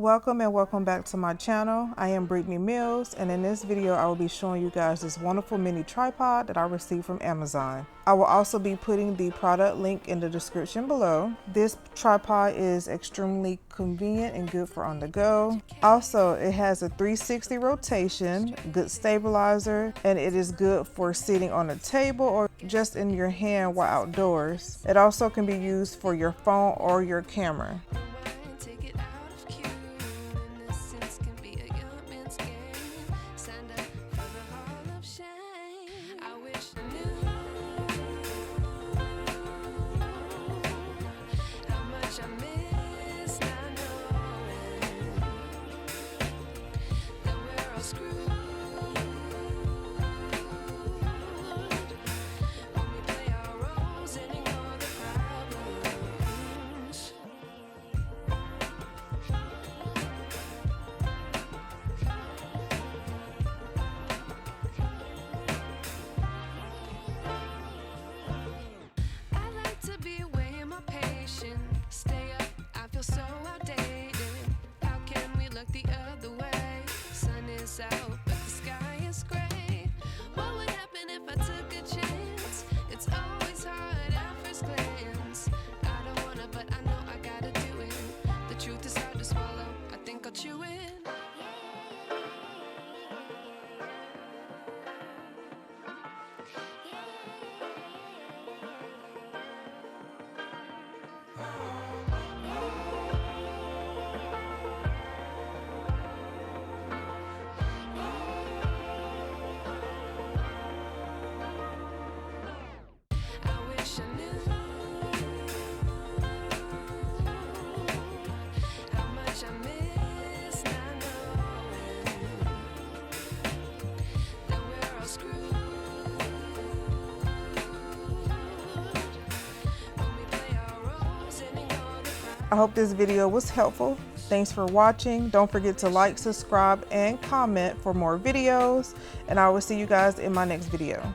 Welcome and welcome back to my channel. I am Brittany Mills, and in this video I will be showing you guys this wonderful mini tripod that I received from Amazon. I will also be putting the product link in the description below. This tripod is extremely convenient and good for on the go. Also, it has a 360 rotation, good stabilizer, and it is good for sitting on a table or just in your hand while outdoors. It also can be used for your phone or your camera. Out, but the sky is gray. What would happen if I took a chance? It's always hard at first glance. I don't wanna, but I know I gotta do it. The truth is hard to swallow. I think I'll chew it. I hope this video was helpful. Thanks for watching. Don't forget to like, subscribe, and comment for more videos. And I will see you guys in my next video.